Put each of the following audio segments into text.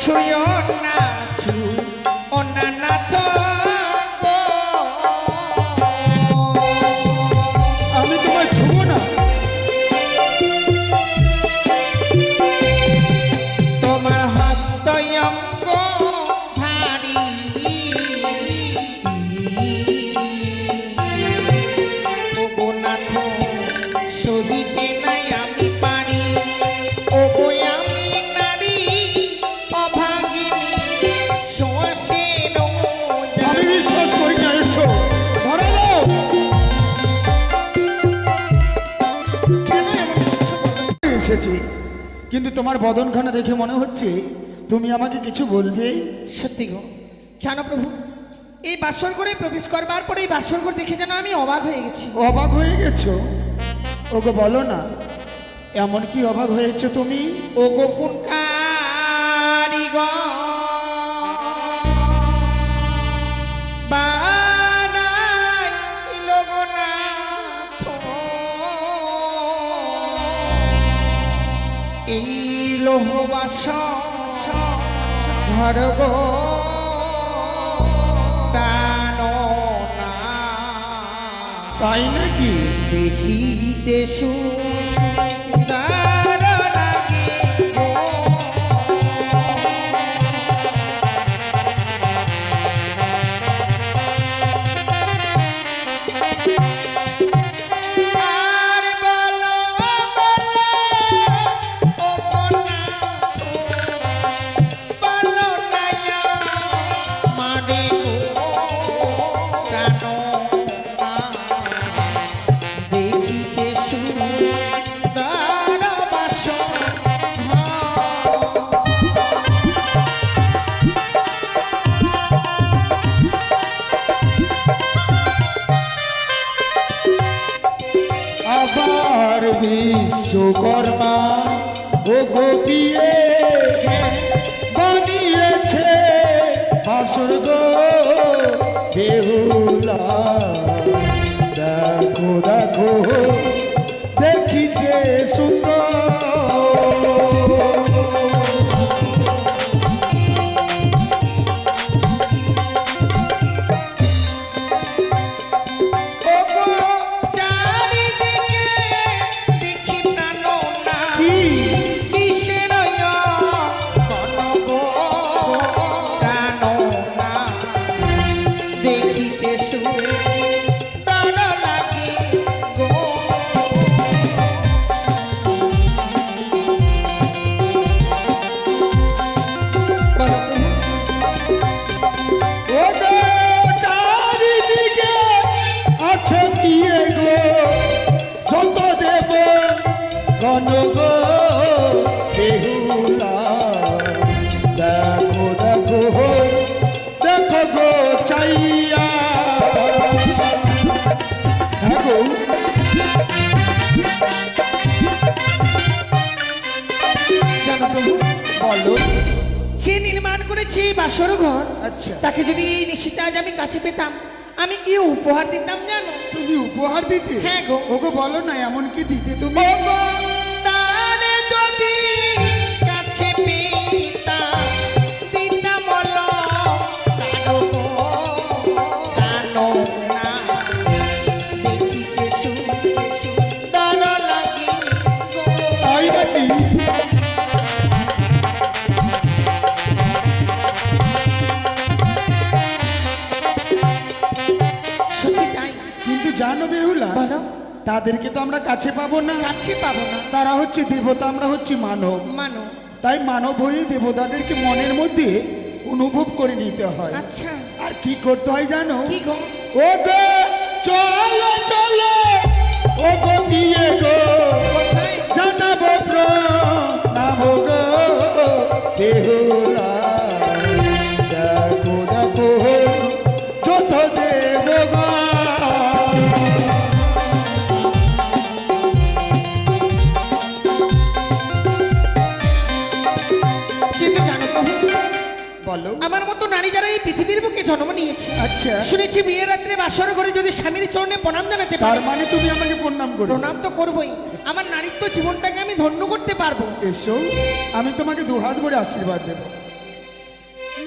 ছুঁয়ো না ছুঁয়ো না নাথ গো। আমি তোমায় ছুবো না। তোমার হস্ত অঙ্গ ভারী ওগো নাথ সহিতে নাই আমি পারি। ওগো আমি নারী অভাগিনী শ্বাসের আমি বিশ্বাস করি না। এসো ধরে দাও। কেন এমন কিছু বলো? এসেছি, কিন্তু তোমার বদনখানা দেখে মনে হচ্ছে তুমি আমাকে কিছু বলবে। সত্যি গো, জানো প্রভু, এই বাসর ঘরে প্রবেশ করবার পরে এই বাসর ঘর দেখে যেন আমি অবাক হয়ে গেছি। অবাক হয়ে গেছো? ওগো বলো না, এমন কি অবাক হয়েছে তুমি? ও গো কোন কারিগর বানাইল গো নাথ এই লোহ বাসর ঘর গো টানো না। তাই নাকি? দেখিতে সুন্দর লাগে গো। আর বলো বলো ও নাথ, বলো না মানে গো জানো না। দেখিতে সুন্দর বাসর আবার বিশ্বকর্মা ও গোপিয়ে বানিয়েছে বাসর গো বেহুলা। দেখো দেখো দেখিতে সুন্দর। ওগো চারিদিকে দেখি প্রাণো না। কি কিসের কনক প্রাণো না। দেখিতে সুন্দর লাগে গো। ও গো চারিদিকে আছে কিয়ে গো যত দেব গণ গো বেহুলা। দেখো দেখো দেখো গো চাইয়া। দেখো জানো প্রভু, বলো। যে নির্মাণ করেছে এই বাসর ঘর, আচ্ছা, তাকে যদি এই নিশিতে আজ আমি কাছে পেতাম, আমি কি উপহার দিতাম জানো? তুমি উপহার দিতে? হ্যাঁ গো। ওগো বলো না, এমন কি দিতে তুমি? ওগো তারে যদি কাছে পেতাম, দিতাম বলো কানো গো, কানো না। দেখিতে সুন্দর লাগে গো। তাই নাকি? সত্যি তাই। কিন্তু জানো বেহুলা, বলো, তাদেরকে তো আমরা কাছে পাবো না। কাছে পাবো না। তারা হচ্ছে দেবতা, আমরা হচ্ছি মানব। মানো। তাই মানব হয়ে দেবতাদেরকে মনের মধ্যে অনুভব করে নিতে হয়। আচ্ছা, আর কি করতে হয় জানো? কি গো? ও গো চলো চলো, ও গো বিয়ে গো কোথায়? জানাবো প্রণাম গো বেহুলা। দেখো দেখো যত দেবগণ। কিন্তু জানো প্রভু, বলো। আমার মতো নারী যারা এই পৃথিবীর বুকে জন্ম নিয়েছে, আচ্ছা, শুনেছি বিয়ের রাত্রে বাসর ঘরে যদি স্বামীর চরণে প্রণাম জানাতে তার পারি, মানে তুমি আমাকে প্রণাম করো? প্রণাম তো করবই, আমার নারীত্ব জীবনটাকে আমি ধন্য করতে পারবো। এসো, আমি তোমাকে দুহাত ভরে আশীর্বাদ দেব।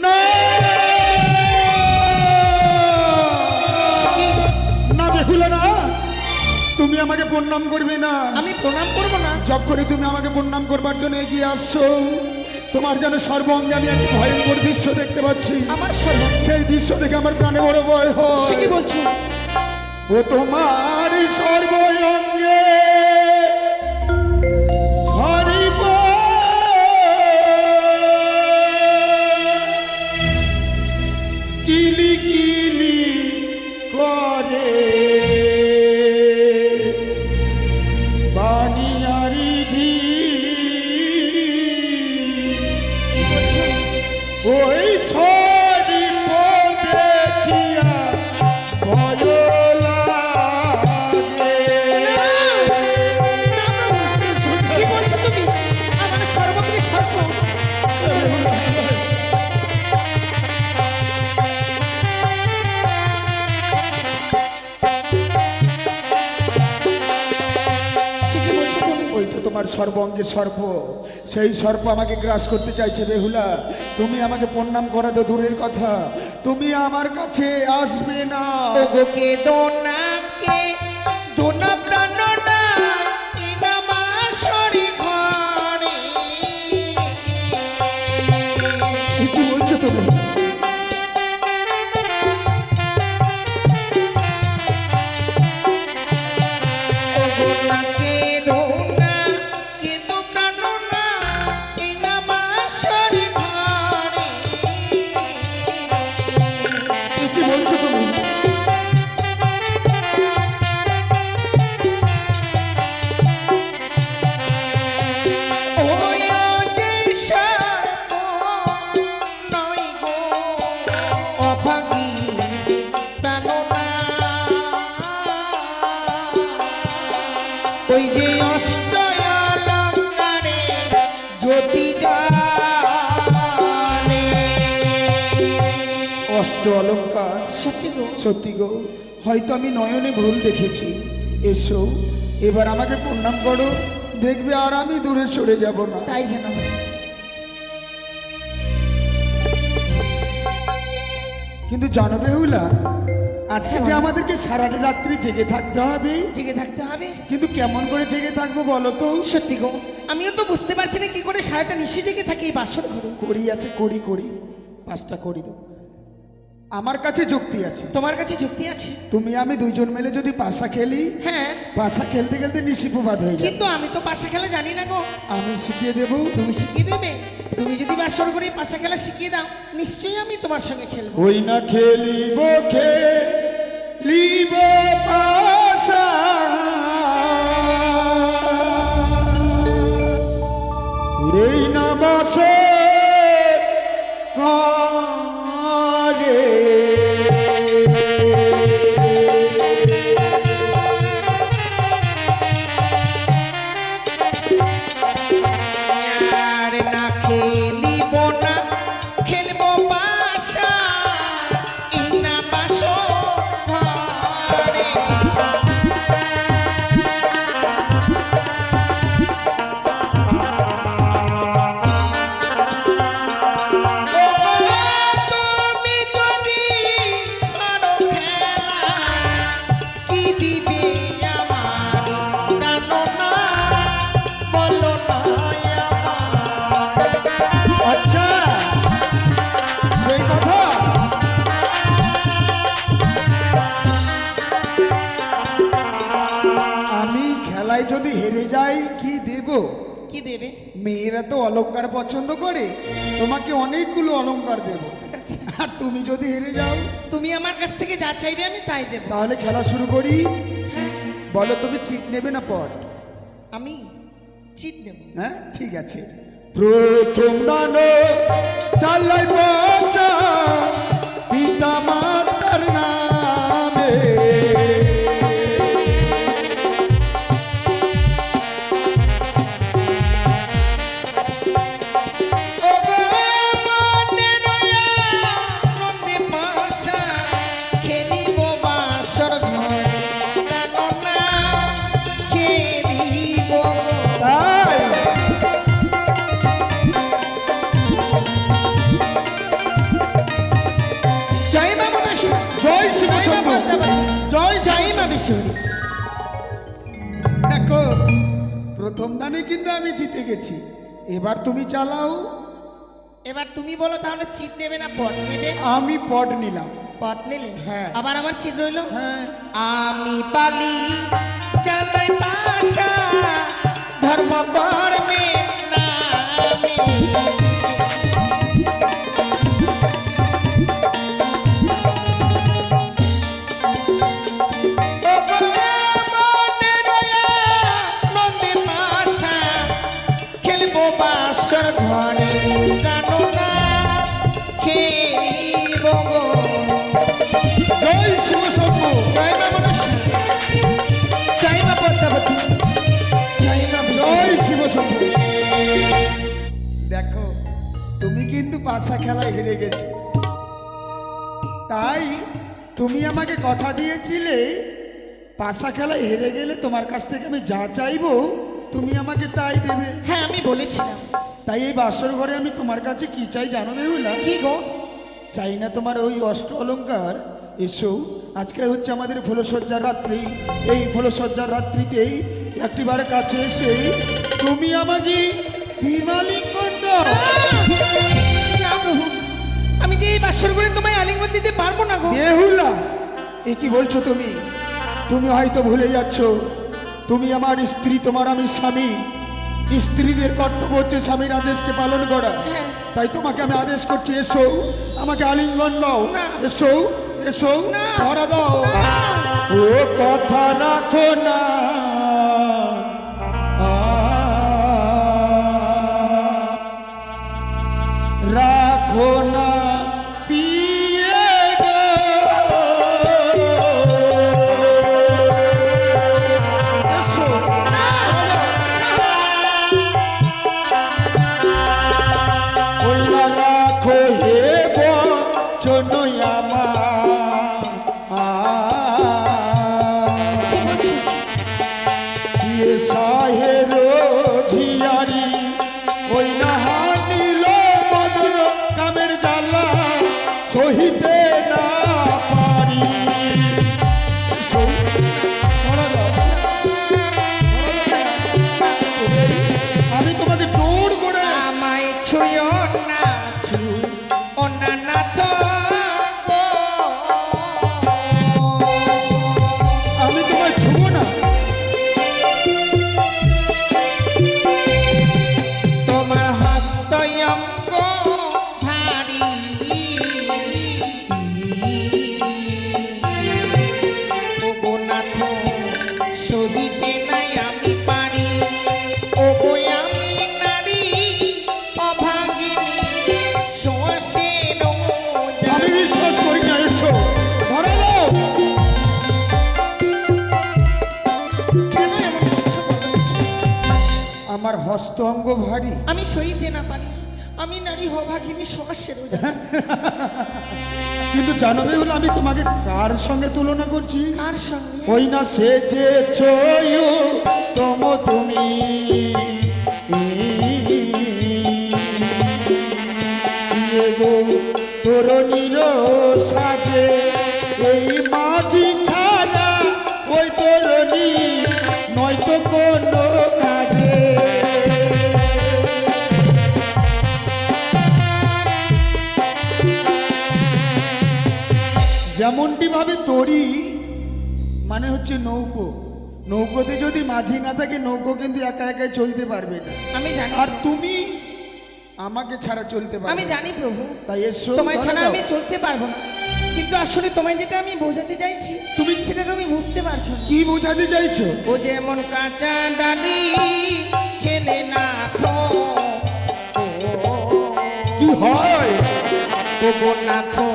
না কি? না বেহুলা না, তুমি আমাকে প্রণাম করবে না। আমি প্রণাম করব না? যখনই তুমি আমাকে প্রণাম করবার জন্য এগিয়ে আসছো, তোমার যেন সর্বঙ্গে আমি একটা ভয়ঙ্কর দৃশ্য দেখতে পাচ্ছি। আমার সর্ব সেই দৃশ্য দেখে আমার প্রাণে বড় ভয় সে হয়। কি বলছো? ও তোমার সর্বঙ্গে হরিব কিলি কিলি করে বানিয়ারি ঝি ওই ছড়ি দেখিয়া ভয় লাগে। কি বলছো তুমি? আমার সর্বগ্রী সর্ব সে কি বলছো তুমি? ওই তো তোমার সর্বঙ্গে সর্প, সেই সর্প আমাকে গ্রাস করতে চাইছে। বেহুলা, তুমি আমাকে প্রণাম করা তো দূরের কথা, তুমি আমার কাছে আসবে না। ওগোকে দোনাকে দোনা প্রাণনা ইনা মাসরি ঘরে। কি বলছো তুমি? ওগোকে দোনা কে দো প্রাণনা ইনা মাসরি ঘরে। কি বলছো তুমি? ওই যে সর্প নয় গো অভাগী প্রাণনা। ওই যে অষ্ট অলঙ্কারে জ্যোতি জানে। অষ্ট অলঙ্কার? সত্যি গো? সত্যি গো, হয়তো আমি নয়নে ভুল দেখেছি। এসো এবার আমাকে প্রণাম করো, দেখবে আর আমি দূরে সরে যাব না। তাই যেন হয়। কিন্তু জানো বেহুলা, আজকে যে আমাদেরকে সারাটা রাত্রি জেগে থাকতে হবে, জেগে থাকতে হবে। কিন্তু কেমন করে জেগে থাকবো বলো তো? সত্যি গো, আমিও তো বুঝতে পারছি না কি করে সারাটা নিশি জেগে থাকি এই বাসর ঘরে। করি আছে, করি করি, 5টা করি দাও। আমার কাছে যুক্তি আছে। তোমার কাছে যুক্তি আছে? তুমি আমি দুইজন মিলে যদি পাশা খেলি, হ্যাঁ, পাশা খেলতে খেলতে নিশিপ্রভাত হয়ে যাবে। কিন্তু আমি তো পাশা খেলা জানি না গো। আমি শিখিয়ে দেবো। তুমি শিখিয়ে দেবে? তুমি যদি বাসর ঘরে পাশা খেলা শিখিয়ে দাও, নিশ্চয়ই আমি তোমার সঙ্গে খেলবো। ওই না খেলিব খেলিব পাশা, এই না বাসে ঘরে। আর না খেলিব না, খেলবো বাসা ইনা বাসো ঘরে। তুমি যদি আরো খেলা কি দিবে আমার প্রাণনা, বলো না আমার। আচ্ছা, সেই কথা। আমি খেলায় যদি হেরে যাই কি দেব? কি দেবে? মেয়েরা তো অলংকার পছন্দ করে, তোমাকে অনেকগুলো অলংকার দেব। আচ্ছা, আর তুমি যদি হেরে যাও, তুমি আমার কাছ থেকে যা চাইবে আমি তাই দেব। তাহলে খেলা শুরু করি। বলো তুমি চিট নেবে না পট? আমি চিট নেব। হ্যাঁ ঠিক আছে। প্রথম দান চালাই পয়সা পিতা মাতার নামে, ওগো মনে রয়া নন্দে পাশা খেলিব বাসর ঘরে, জানো না খেলিব। তাই বাঁশরি। দেখো প্রথম দানে কিন্তু আমি জিতে গেছি, এবার তুমি চালাও। এবার তুমি বলো তাহলে চিত নেবে না পট নেবে? আমি পট নিলাম। পট নিলে? হ্যাঁ। আবার আমার চিত রইল। হ্যাঁ। আমি পালি চালাই পাশা ধর্ম কর্মে নামে। ঘরে জানো না খেলিব গো। জয় শিবশম্ভু, জয় মা মনসা, জয় মা পদ্মাবতী, জয় মা জয় শিবশম্ভু। দেখো তুমি কিন্তু পাশা খেলায় হেরে গেছো, তাই তুমি আমাকে কথা দিয়েছিলে পাশা খেলায় হেরে গেলে তোমার কাছ থেকে আমি যা চাইবো তুমি আমাকে তাই দেবে। হ্যাঁ আমি বলেছিলাম। তাই এই বাসর ঘরে আমি তোমার কাছে কি চাই জানো বেহুলা? কি গো? চাই না তোমার ওই অষ্ট অলঙ্কার। এসো, আজকে হচ্ছে আমাদের ফুলসজ্জার রাত্রি, এই ফুলসজ্জার রাত্রিতেই একটিবার কাছে এসে তুমি আমাকে বিমালিঙ্গন দাও। না প্রভু, আমি যে এই বাসর করে তোমায় আলিঙ্গন দিতে পারবো না গো। বেহুলা, এ কি বলছো তুমি? তুমি হয়তো ভুলে যাচ্ছ তুমি আমার স্ত্রী, তোমার আমি স্বামী। স্ত্রীদের কর্তব্য হচ্ছে স্বামীর আদেশকে পালন করা। হ্যাঁ। তাই তোমাকে আমি আদেশ করছি, এসো আমাকে আলিঙ্গন দাও। না। এসো এসো, না। ধরা দাও। না। ও কথা রাখো না, রাখো না পিয়ে গো। এসো, ধরা দাও। ওই না রাখো হে বচন আমার সাহের ঝিয়ারি। ওই না হানিল মদন কামের জ্বালা সহিতে না পারি। এসো, ধরা দাও। আমি তোমাকে জোর করে আমায় ছুঁয়ো না, ছুঁয়ো না তো গো। আমি তোমায় ছুবো না। তোমার হস্তয়ঙ্গ ভারী, ওগো নাথ সহিতে নাই আমি পারি। ওগো আমি নারী অভাগিনী শ্বাসের আমি বিশ্বাস করি না। এসো, ধরা দাও। কেন এমন করছো বলো দেখি? আমার হস্ত অঙ্গ ভারী। আমি সহিতে না পারি, আমি নারী অভাগিনী শ্বাসের কিন্তু জানাবে হলো আমি তোমাকে কার সঙ্গে তুলনা করছি? কার সঙ্গে? ওই না সে যে ছয়ু তম তুমি তোর নির সাজে এই মাঝি ছাড়া ওই তরণী নয়তো কোনো কাজে। যেমনটি ভাবে তরি মানে হচ্ছে নৌকো, নৌকোতে যদি মাঝি না থাকে নৌকো কিন্তু একা একাই চলতে পারবে না। আমি জানি, আর তুমি আমাকে ছাড়া চলতে পারবে আমি না। জানি প্রভু, তাই এসো, তোমায় ধরে ছাড়া দাও। আমি চলতে পারবো না। কিন্তু আসলে তোমায় যেটা আমি বোঝাতে চাইছি তুমি সেটা তুমি বুঝতে পারছো না। কি বোঝাতে চাইছো? ও যেমন কাঁচা ডালি খেলে না থো, কি হয়? ও গো না থো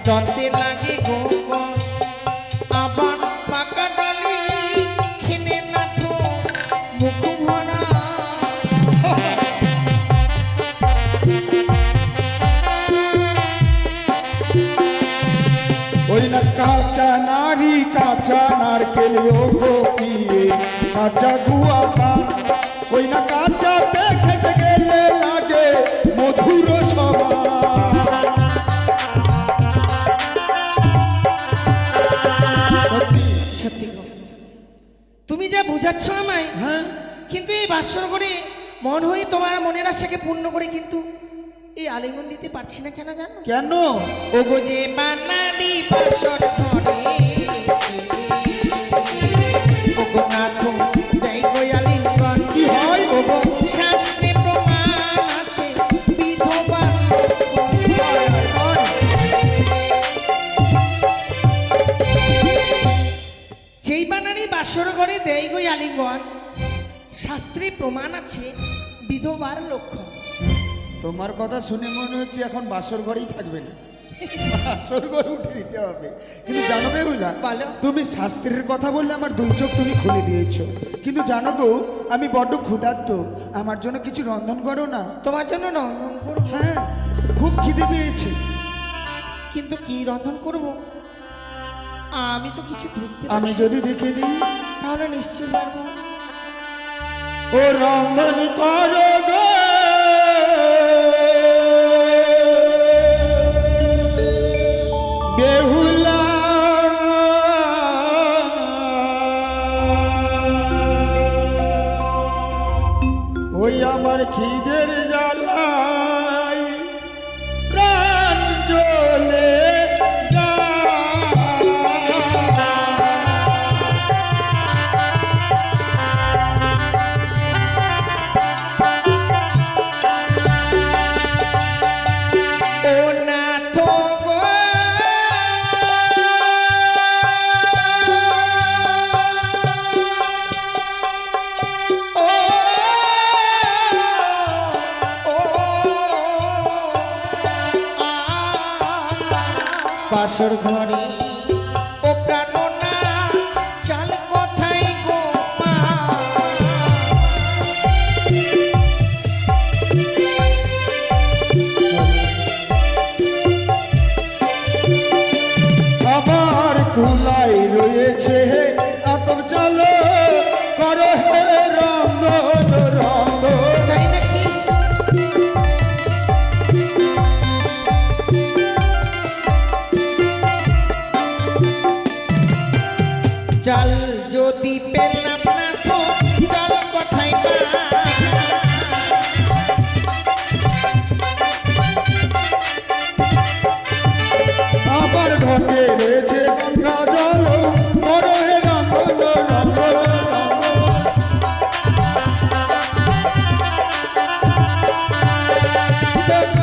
দন্তে লাগে গো গো। আবার পাকা ডালি খেলে না থো মুখ ভরা। ওই না কাঁচা নারী কাঁচা নারকেল ও গো পিয়ে কাঁচা গুয়া পান। ওই না কাঁচাতে খেতে গেলে লাগে মধুর সমান। সত্যি সত্যি মন হয়ে তোমার মনের আশাকে পূর্ণ করে, কিন্তু এই আলিঙ্গন দিতে পারছি না কেন জানো? কেন? ওগো যে বানানি বাসর ঘরে, ওগো নাথ দেই গো আলিঙ্গন। কি হয়? ওগো শাস্ত্রে প্রমাণ আছে বিধবা। যেই বানানি বাসর ঘরে দেই গো আলিঙ্গন, শাস্ত্রে প্রমাণ আছে বিধবার লক্ষণ। তোমার কথা শুনে মনে হচ্ছে এখন বাসর ঘরেই থাকবে না, বাসর ঘর উঠে দিতে হবে। কিন্তু জানো বেহুলা, বলো। তুমি শাস্ত্রের কথা বললে আমার দুই চোখ তুমি খুলে দিয়েছো। কিন্তু জানো গো, আমি বড্ড ক্ষুধার্ত, আমার জন্য কিছু রন্ধন করো না। তোমার জন্য রন্ধন করবো? হ্যাঁ, খুব খিদে পেয়েছে। কিন্তু কি রন্ধন করব? আমি তো কিছু দেখতে আমি পাচ্ছি যদি দেখে দিই তাহলে নিশ্চয়ই পারবো। ও রন্ধন করো গো, বেহুলা ওই আমার খিদের জ্বালায় প্রাণ চলে ও নাথ গো, ও বাসর ঘরে ও প্রাণনা চাল কোথায় গো মা? আমার কুলাই রয়েছে আতর চালো করো হে রন্ধন রন্ধন। তাই নাকি? চাল যদি পেলাম না তো চাল কোথায় পাই? আমার ঘটে রয়েছে গঙ্গা জল করো হে রন্ধন রন্ধন। জল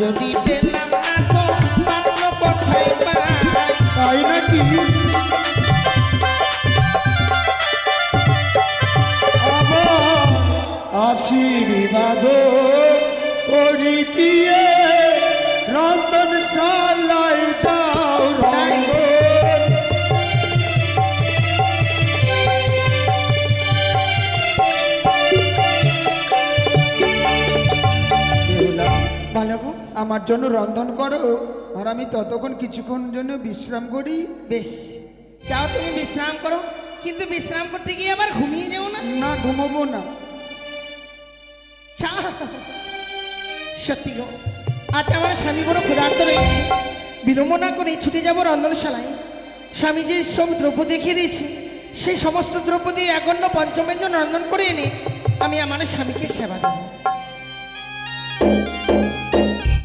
যদি পেলাম না তো পাত্র কোথায় পাই? তাই নাকি? আবার আশীর্বাদ করি পিয়ে রন্ধন শালায় যাও রন্ধন। বেহুলা, ভালো গো, আমার জন্য রন্ধন করো, আর আমি ততক্ষণ কিছুক্ষণ জন্য বিশ্রাম করি। বেশ, যাও তুমি বিশ্রাম করো, কিন্তু বিশ্রাম করতে গিয়ে আবার ঘুমিয়ে যাও না। না, ঘুমোবো না। চা সত্যি গো, আজ আমার স্বামী বড় ক্ষুধার্ত রয়েছে, বিলম্ব না করে ছুটে যাবো রন্ধনশালায়। স্বামী যে সব দ্রব্য দেখিয়ে দিয়েছে, সেই সমস্ত দ্রব্য দিয়ে একন্ন পঞ্চমেঞ্জন রন্ধন করে এনে আমি আমার স্বামীকে সেবা দেবো।